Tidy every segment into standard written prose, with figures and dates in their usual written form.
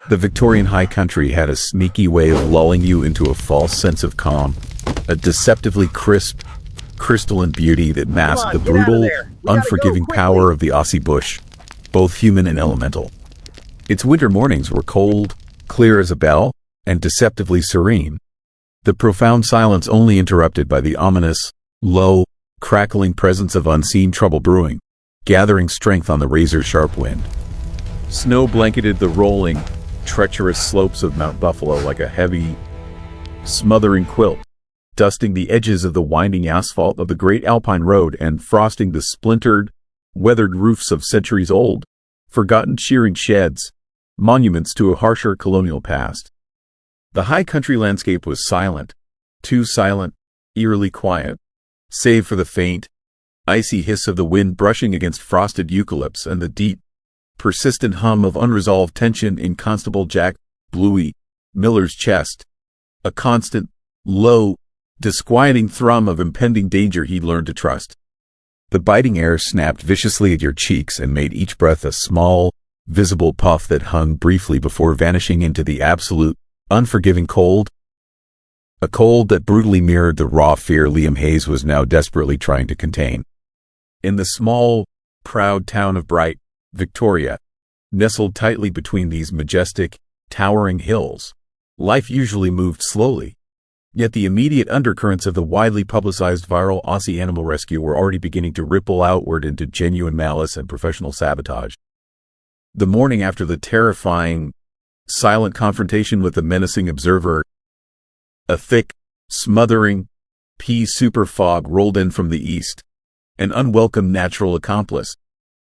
The Victorian high country had a sneaky way of lulling you into a false sense of calm, a deceptively crisp, crystalline beauty that masked the brutal, unforgiving power of the Aussie bush, both human and elemental. Its winter mornings were cold, clear as a bell, and deceptively serene, the profound silence only interrupted by the ominous, low, crackling presence of unseen trouble brewing, gathering strength on the razor-sharp wind. Snow blanketed the rolling, treacherous slopes of Mount Buffalo like a heavy, smothering quilt, dusting the edges of the winding asphalt of the Great Alpine Road and frosting the splintered, weathered roofs of centuries-old, forgotten shearing sheds, monuments to a harsher colonial past. The high country landscape was silent, too silent, eerily quiet, save for the faint, icy hiss of the wind brushing against frosted eucalypts and the deep, persistent hum of unresolved tension in Constable Jack Bluey Miller's chest, a constant, low, disquieting thrum of impending danger he'd learned to trust. The biting air snapped viciously at your cheeks and made each breath a small, visible puff that hung briefly before vanishing into the absolute, unforgiving cold. A cold that brutally mirrored the raw fear Liam Hayes was now desperately trying to contain. In the small, proud town of Bright, Victoria, nestled tightly between these majestic, towering hills, life usually moved slowly. Yet the immediate undercurrents of the widely publicized viral Aussie animal rescue were already beginning to ripple outward into genuine malice and professional sabotage. The morning after the terrifying, silent confrontation with the menacing observer, a thick, smothering, pea-soup fog rolled in from the east, an unwelcome natural accomplice,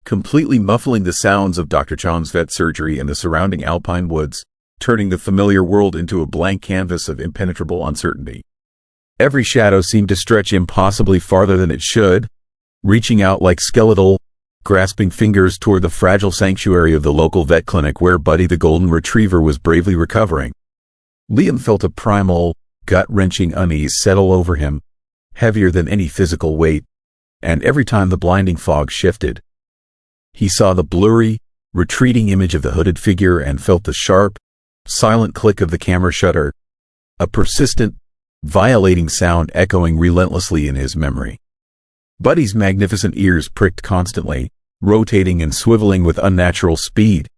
completely muffling the sounds of Dr. Chong's vet surgery and the surrounding alpine woods, turning the familiar world into a blank canvas of impenetrable uncertainty. Every shadow seemed to stretch impossibly farther than it should, reaching out like skeletal, grasping fingers toward the fragile sanctuary of the local vet clinic where Buddy the golden retriever was bravely recovering. Liam felt a primal, gut-wrenching unease settle over him, heavier than any physical weight, and every time the blinding fog shifted, he saw the blurry, retreating image of the hooded figure and felt the sharp, silent click of the camera shutter, a persistent, violating sound echoing relentlessly in his memory. Buddy's magnificent ears pricked constantly, rotating and swiveling with unnatural speed,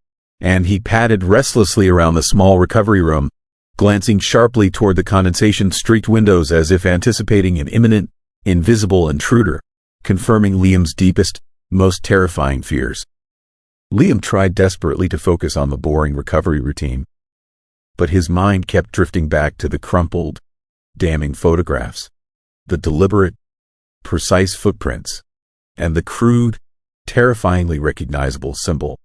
and he padded restlessly around the small recovery room, glancing sharply toward the condensation-streaked windows as if anticipating an imminent, invisible intruder, confirming Liam's deepest, most terrifying fears. Liam tried desperately to focus on the boring recovery routine, but his mind kept drifting back to the crumpled, damning photographs, the deliberate, precise footprints, and the crude, terrifyingly recognizable symbol,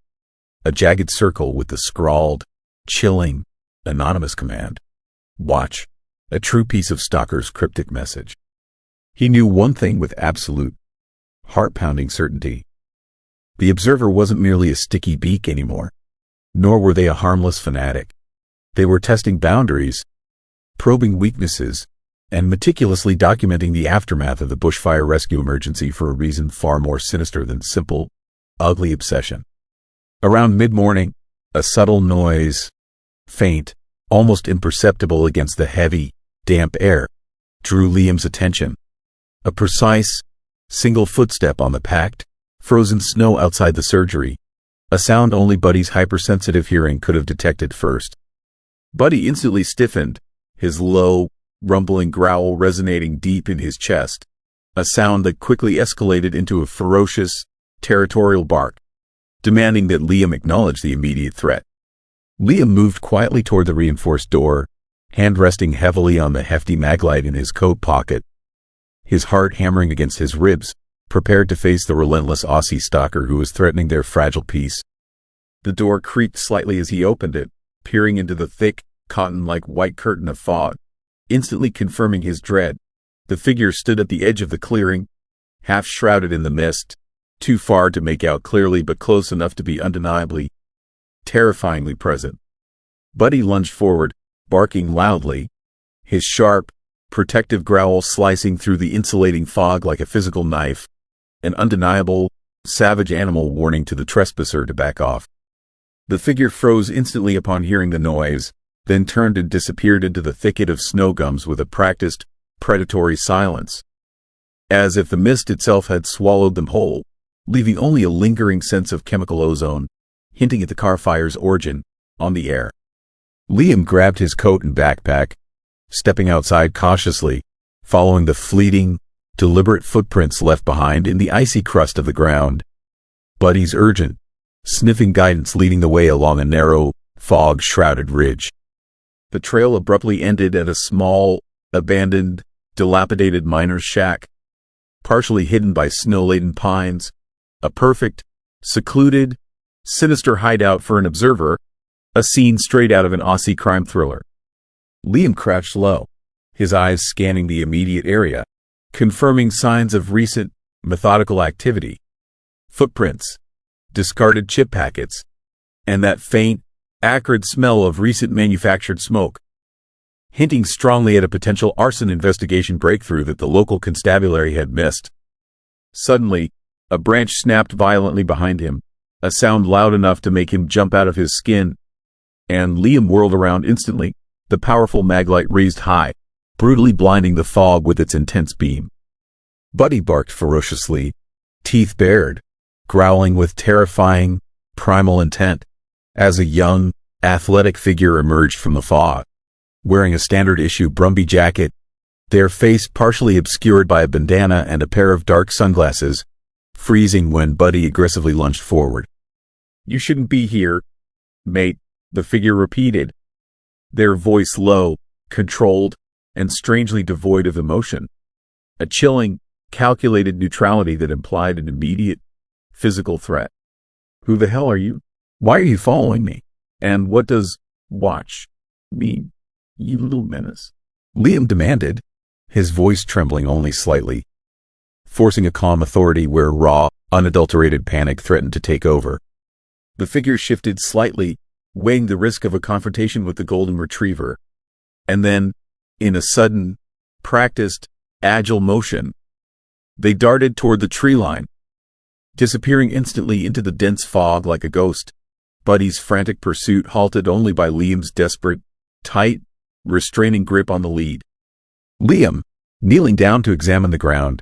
a jagged circle with the scrawled, chilling, anonymous command, "Watch," a true piece of Stalker's cryptic message. He knew one thing with absolute, heart-pounding certainty. The observer wasn't merely a sticky beak anymore, nor were they a harmless fanatic. They were testing boundaries, probing weaknesses, and meticulously documenting the aftermath of the bushfire rescue emergency for a reason far more sinister than simple, ugly obsession. Around mid-morning, a subtle noise, faint, almost imperceptible against the heavy, damp air, drew Liam's attention. A precise, single footstep on the packed, frozen snow outside the surgery, a sound only Buddy's hypersensitive hearing could have detected first. Buddy instantly stiffened, his low, rumbling growl resonating deep in his chest, a sound that quickly escalated into a ferocious, territorial bark, demanding that Liam acknowledge the immediate threat. Liam moved quietly toward the reinforced door, hand resting heavily on the hefty maglite in his coat pocket, his heart hammering against his ribs, prepared to face the relentless Aussie stalker who was threatening their fragile peace. The door creaked slightly as he opened it, peering into the thick, cotton-like white curtain of fog, instantly confirming his dread. The figure stood at the edge of the clearing, half shrouded in the mist, too far to make out clearly but close enough to be undeniably, terrifyingly present. Buddy lunged forward, barking loudly, his sharp, protective growl slicing through the insulating fog like a physical knife, an undeniable, savage animal warning to the trespasser to back off. The figure froze instantly upon hearing the noise, then turned and disappeared into the thicket of snow gums with a practiced, predatory silence, as if the mist itself had swallowed them whole, leaving only a lingering sense of chemical ozone, hinting at the car fire's origin, on the air. Liam grabbed his coat and backpack, stepping outside cautiously, following the fleeting, deliberate footprints left behind in the icy crust of the ground. Buddy's urgent, sniffing guidance leading the way along a narrow, fog-shrouded ridge. The trail abruptly ended at a small, abandoned, dilapidated miner's shack, partially hidden by snow-laden pines, a perfect, secluded, sinister hideout for an observer, a scene straight out of an Aussie crime thriller. Liam crouched low, his eyes scanning the immediate area, confirming signs of recent, methodical activity. Footprints, discarded chip packets, and that faint, acrid smell of recent manufactured smoke, hinting strongly at a potential arson investigation breakthrough that the local constabulary had missed. Suddenly, a branch snapped violently behind him, a sound loud enough to make him jump out of his skin, and Liam whirled around instantly, the powerful maglite raised high, brutally blinding the fog with its intense beam. Buddy barked ferociously, teeth bared, growling with terrifying, primal intent, as a young, athletic figure emerged from the fog, wearing a standard-issue Brumby jacket, their face partially obscured by a bandana and a pair of dark sunglasses, freezing when Buddy aggressively lunged forward. "You shouldn't be here, mate," the figure repeated, their voice low, controlled, and strangely devoid of emotion. A chilling, calculated neutrality that implied an immediate, physical threat. "Who the hell are you? Why are you following me? And what does watch mean, you little menace?" Liam demanded, his voice trembling only slightly, forcing a calm authority where raw, unadulterated panic threatened to take over. The figure shifted slightly, weighing the risk of a confrontation with the golden retriever. And then, in a sudden, practiced, agile motion, they darted toward the tree line, disappearing instantly into the dense fog like a ghost. Buddy's frantic pursuit halted only by Liam's desperate, tight, restraining grip on the lead. Liam, kneeling down to examine the ground,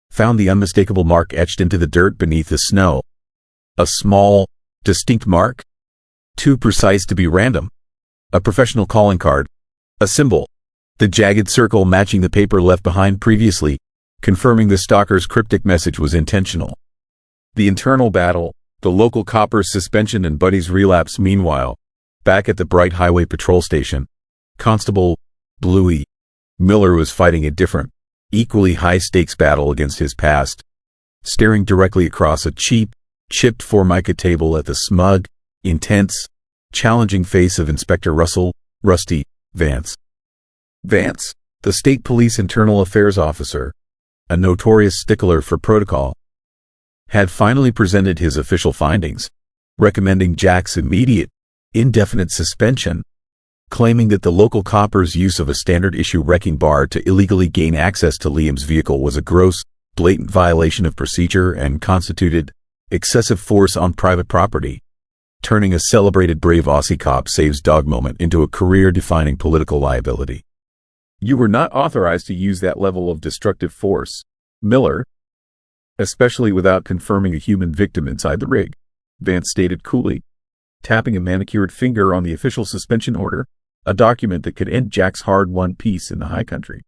found the unmistakable mark etched into the dirt beneath the snow. A small, distinct mark, too precise to be random. A professional calling card, a symbol, the jagged circle matching the paper left behind previously, confirming the stalker's cryptic message was intentional. The internal battle, the local copper's suspension and Buddy's relapse. Meanwhile, back at the Bright Highway Patrol Station, Constable Bluey Miller was fighting a different, equally high-stakes battle against his past, staring directly across a cheap, chipped Formica table at the smug, intense, challenging face of Inspector Russell "Rusty" Vance. Vance, the state police internal affairs officer, a notorious stickler for protocol, had finally presented his official findings, recommending Jack's immediate, indefinite suspension, claiming that the local copper's use of a standard-issue wrecking bar to illegally gain access to Liam's vehicle was a gross, blatant violation of procedure and constituted excessive force on private property, turning a celebrated brave Aussie cop saves dog moment into a career-defining political liability. "You were not authorized to use that level of destructive force, Miller, especially without confirming a human victim inside the rig," Vance stated coolly, tapping a manicured finger on the official suspension order, a document that could end Jack's hard-won peace in the high country.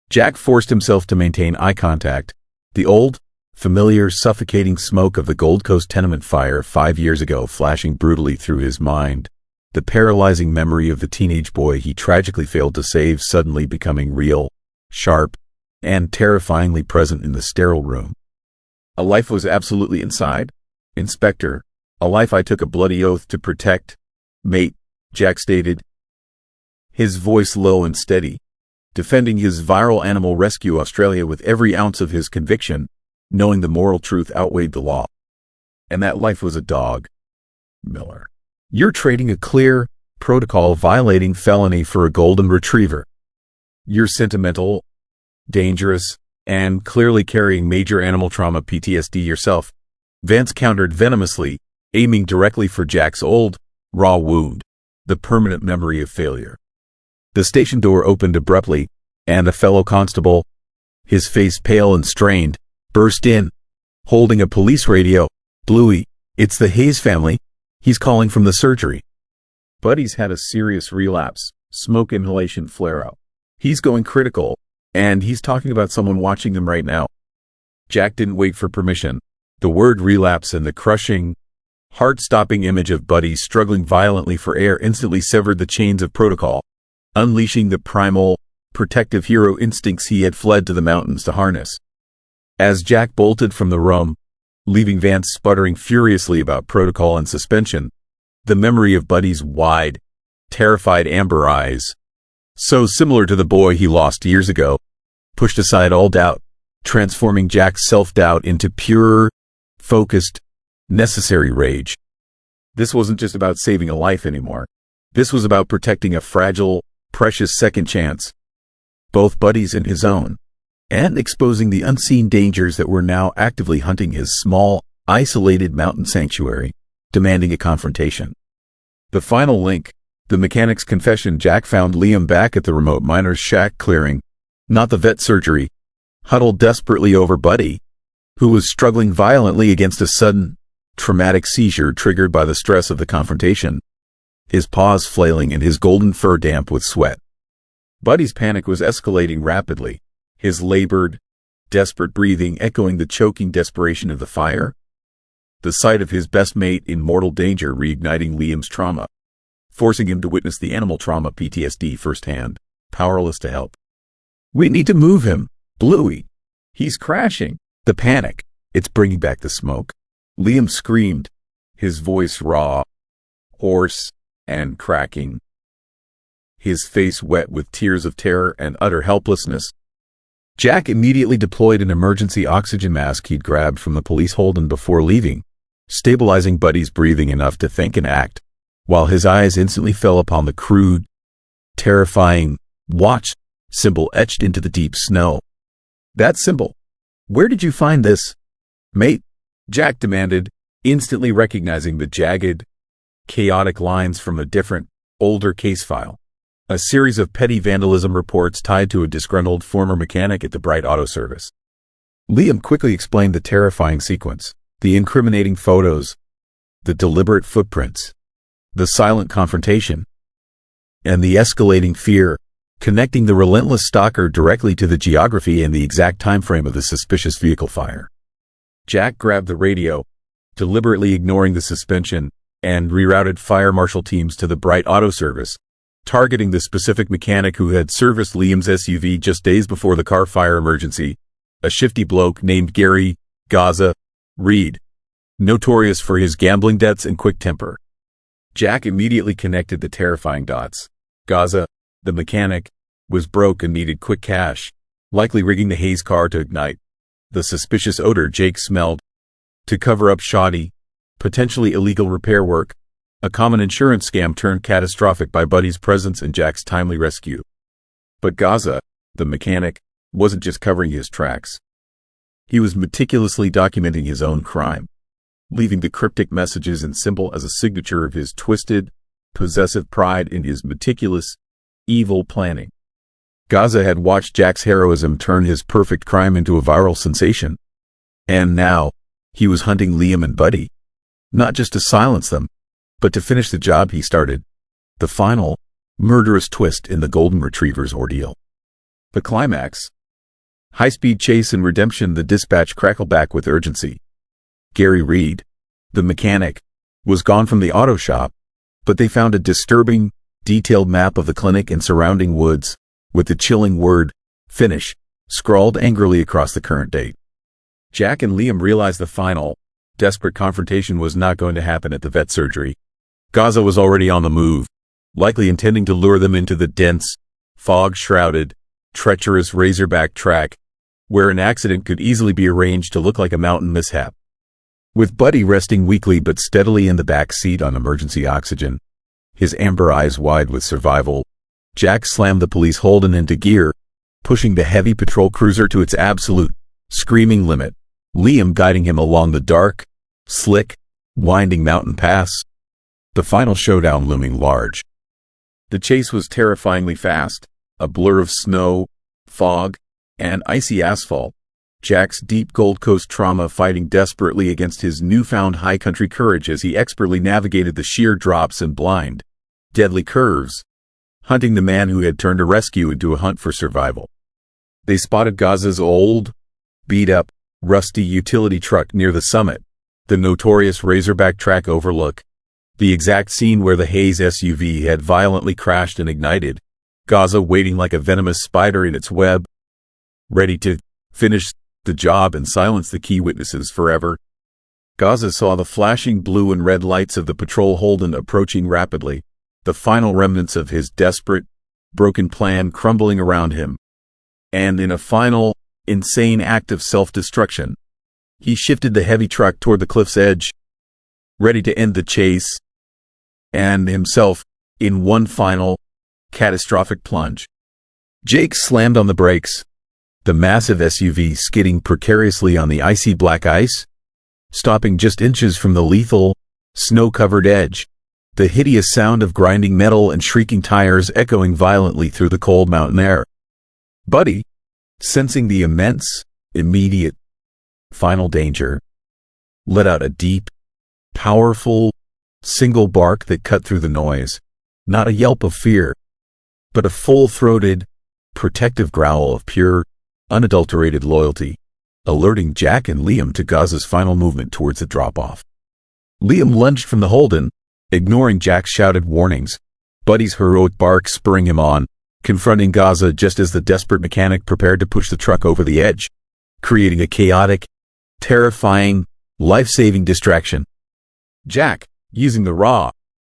Jack forced himself to maintain eye contact, the old, familiar, suffocating smoke of the Gold Coast tenement fire 5 years ago flashing brutally through his mind, the paralyzing memory of the teenage boy he tragically failed to save suddenly becoming real, sharp, and terrifyingly present in the sterile room. "A life was absolutely inside, Inspector. A life I took a bloody oath to protect, mate," Jack stated, his voice low and steady, defending his viral animal rescue Australia with every ounce of his conviction, knowing the moral truth outweighed the law. "And that life was a dog, Miller. You're trading a clear, protocol-violating felony for a golden retriever. You're sentimental, dangerous, and clearly carrying major animal trauma PTSD yourself," Vance countered venomously, aiming directly for Jack's old, raw wound, the permanent memory of failure. The station door opened abruptly, and a fellow constable, his face pale and strained, burst in, holding a police radio. "Bluey, it's the Hayes family. He's calling from the surgery. Buddy's had a serious relapse, smoke inhalation flare-up. He's going critical, and he's talking about someone watching them right now." Jack didn't wait for permission. The word relapse and the crushing, heart-stopping image of Buddy struggling violently for air instantly severed the chains of protocol, unleashing the primal, protective hero instincts he had fled to the mountains to harness. As Jack bolted from the room, leaving Vance sputtering furiously about protocol and suspension, the memory of Buddy's wide, terrified amber eyes, so similar to the boy he lost years ago, pushed aside all doubt, transforming Jack's self-doubt into pure, focused, necessary rage. This wasn't just about saving a life anymore. This was about protecting a fragile, precious second chance, both Buddy's and his own, and exposing the unseen dangers that were now actively hunting his small, isolated mountain sanctuary, demanding a confrontation. The final link, the mechanic's confession. Jack found Liam back at the remote miner's shack clearing, not the vet surgery, huddled desperately over Buddy, who was struggling violently against a sudden, traumatic seizure triggered by the stress of the confrontation, his paws flailing and his golden fur damp with sweat. Buddy's panic was escalating rapidly, his labored, desperate breathing echoing the choking desperation of the fire. The sight of his best mate in mortal danger reigniting Liam's trauma, forcing him to witness the animal trauma PTSD firsthand, powerless to help. "We need to move him, Bluey. He's crashing." The panic, it's bringing back the smoke. Liam screamed, his voice raw, hoarse, and cracking, his face wet with tears of terror and utter helplessness. Jack immediately deployed an emergency oxygen mask he'd grabbed from the police hold-in before leaving, stabilizing Buddy's breathing enough to think and act, while his eyes instantly fell upon the crude, terrifying watch symbol etched into the deep snow. "That symbol. Where did you find this, mate?" Jack demanded, instantly recognizing the jagged, chaotic lines from a different, older case file. A series of petty vandalism reports tied to a disgruntled former mechanic at the Bright Auto Service. Liam quickly explained the terrifying sequence, the incriminating photos, the deliberate footprints, the silent confrontation, and the escalating fear, connecting the relentless stalker directly to the geography and the exact time frame of the suspicious vehicle fire. Jack grabbed the radio, deliberately ignoring the suspension, and rerouted fire marshal teams to the Bright Auto Service, targeting the specific mechanic who had serviced Liam's SUV just days before the car fire emergency, a shifty bloke named Gary Gaza Reed, notorious for his gambling debts and quick temper. Jack immediately connected the terrifying dots. Gaza, the mechanic, was broke and needed quick cash, likely rigging the Hayes car to ignite the suspicious odor Jake smelled, to cover up shoddy, potentially illegal repair work, a common insurance scam turned catastrophic by Buddy's presence and Jack's timely rescue. But Gaza, the mechanic, wasn't just covering his tracks. He was meticulously documenting his own crime, leaving the cryptic messages and symbol as a signature of his twisted, possessive pride in his meticulous, evil planning. Gaza had watched Jack's heroism turn his perfect crime into a viral sensation. And now, he was hunting Liam and Buddy, not just to silence them, but to finish the job he started, the final, murderous twist in the Golden Retriever's ordeal. The climax. High-speed chase and redemption. The dispatch crackled back with urgency. Gary Reed, the mechanic, was gone from the auto shop, but they found a disturbing, detailed map of the clinic and surrounding woods, with the chilling word, "Finish," scrawled angrily across the current date. Jack and Liam realized the final, desperate confrontation was not going to happen at the vet surgery. Gaza was already on the move, likely intending to lure them into the dense, fog-shrouded, treacherous Razorback track, where an accident could easily be arranged to look like a mountain mishap. With Buddy resting weakly but steadily in the back seat on emergency oxygen, his amber eyes wide with survival, Jack slammed the police hold-in into gear, pushing the heavy patrol cruiser to its absolute, screaming limit, Liam guiding him along the dark, slick, winding mountain paths. the final showdown looming large. The chase was terrifyingly fast, a blur of snow, fog, and icy asphalt. Jack's deep Gold Coast trauma fighting desperately against his newfound high country courage as he expertly navigated the sheer drops and blind, deadly curves, hunting the man who had turned a rescue into a hunt for survival. They spotted Gaza's old, beat-up, rusty utility truck near the summit, the notorious Razorback track overlook, the exact scene where the Hayes SUV had violently crashed and ignited, Gaza waiting like a venomous spider in its web, ready to finish the job and silence the key witnesses forever. Gaza saw the flashing blue and red lights of the patrol Holden approaching rapidly, the final remnants of his desperate, broken plan crumbling around him. And in a final, insane act of self-destruction, he shifted the heavy truck toward the cliff's edge, ready to end the chase, and himself in one final, catastrophic plunge. Jake slammed on the brakes, the massive SUV skidding precariously on the icy black ice, stopping just inches from the lethal, snow-covered edge, the hideous sound of grinding metal and shrieking tires echoing violently through the cold mountain air. Buddy, sensing the immense, immediate, final danger, let out a deep, powerful, single bark that cut through the noise, not a yelp of fear, but a full-throated, protective growl of pure, unadulterated loyalty, alerting Jack and Liam to Gaza's final movement towards the drop-off. Liam lunged from the Holden, ignoring Jack's shouted warnings, Buddy's heroic bark spurring him on, confronting Gaza just as the desperate mechanic prepared to push the truck over the edge, creating a chaotic, terrifying, life-saving distraction. Jack, using the raw,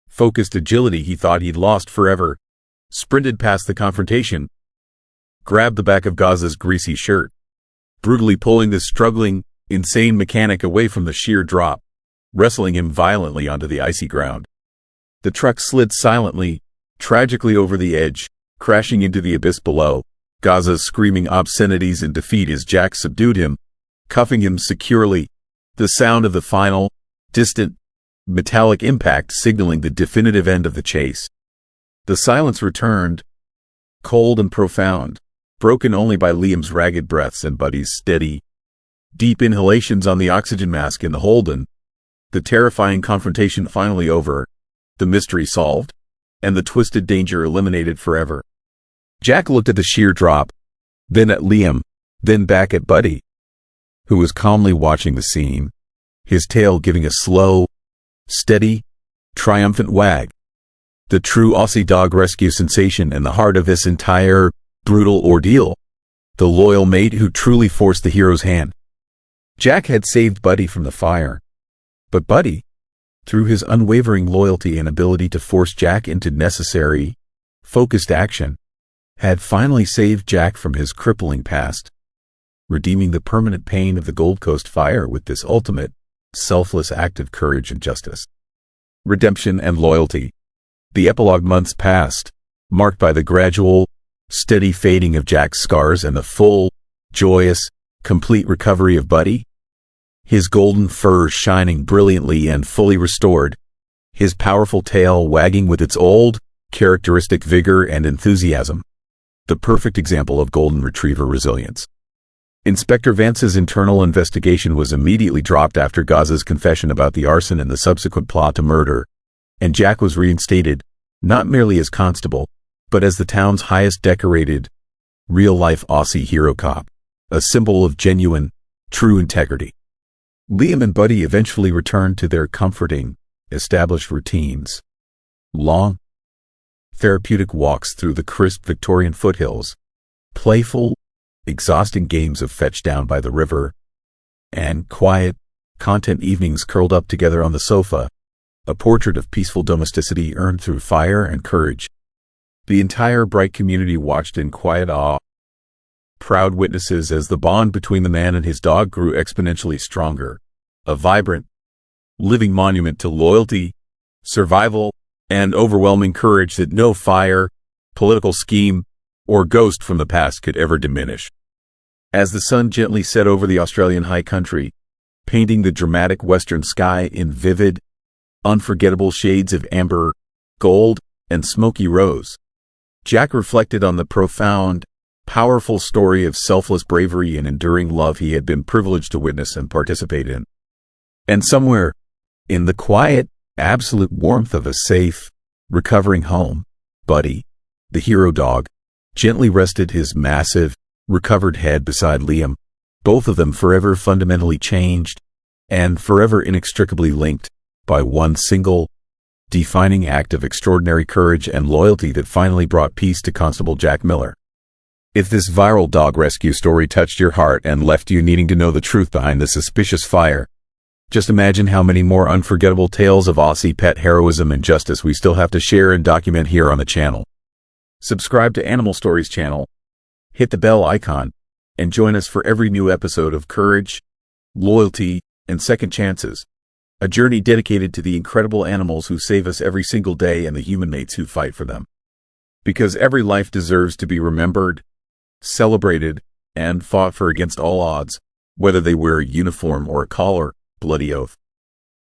focused agility he thought he'd lost forever, sprinted past the confrontation, grabbed the back of Gaza's greasy shirt, brutally pulling the struggling, insane mechanic away from the sheer drop, wrestling him violently onto the icy ground. The truck slid silently, tragically over the edge, crashing into the abyss below, Gaza screaming obscenities in defeat as Jack subdued him, cuffing him securely, the sound of the final, distant, metallic impact signaling the definitive end of the chase. The silence returned, cold and profound, broken only by Liam's ragged breaths and Buddy's steady, deep inhalations on the oxygen mask in the Holden. The terrifying confrontation finally over, the mystery solved, and the twisted danger eliminated forever. Jack looked at the sheer drop, then at Liam, then back at Buddy, who was calmly watching the scene, his tail giving a slow, steady, triumphant wag. The true Aussie dog rescue sensation and the heart of this entire, brutal ordeal. The loyal mate who truly forced the hero's hand. Jack had saved Buddy from the fire. But Buddy, through his unwavering loyalty and ability to force Jack into necessary, focused action, had finally saved Jack from his crippling past, redeeming the permanent pain of the Gold Coast fire with this ultimate, selfless act of courage and justice. Redemption and loyalty. The epilogue months passed, marked by the gradual, steady fading of Jack's scars and the full, joyous, complete recovery of Buddy. His golden fur shining brilliantly and fully restored, his powerful tail wagging with its old, characteristic vigor and enthusiasm. The perfect example of golden retriever resilience. Inspector Vance's internal investigation was immediately dropped after Gaza's confession about the arson and the subsequent plot to murder, and Jack was reinstated, not merely as constable, but as the town's highest decorated, real-life Aussie hero cop, a symbol of genuine, true integrity. Liam and Buddy eventually returned to their comforting, established routines. Long, therapeutic walks through the crisp Victorian foothills, playful, exhausting games of fetch down by the river, and quiet, content evenings curled up together on the sofa, a portrait of peaceful domesticity earned through fire and courage. The entire bright community watched in quiet awe, proud witnesses as the bond between the man and his dog grew exponentially stronger, a vibrant, living monument to loyalty, survival, and overwhelming courage that no fire, political scheme, or ghost from the past could ever diminish. As the sun gently set over the Australian high country, painting the dramatic western sky in vivid, unforgettable shades of amber, gold, and smoky rose. Jack reflected on the profound, powerful story of selfless bravery and enduring love he had been privileged to witness and participate in. And somewhere, in the quiet, absolute warmth of a safe, recovering home, Buddy, the hero dog, gently rested his massive, recovered head beside Liam, both of them forever fundamentally changed, and forever inextricably linked by one single, defining act of extraordinary courage and loyalty that finally brought peace to Constable Jack Miller. If this viral dog rescue story touched your heart and left you needing to know the truth behind the suspicious fire, just imagine how many more unforgettable tales of Aussie pet heroism and justice we still have to share and document here on the channel. Subscribe to Animal Stories channel, hit the bell icon, and join us for every new episode of courage, loyalty, and second chances. A journey dedicated to the incredible animals who save us every single day and the human mates who fight for them. Because every life deserves to be remembered, celebrated, and fought for against all odds, whether they wear a uniform or a collar. Bloody oath.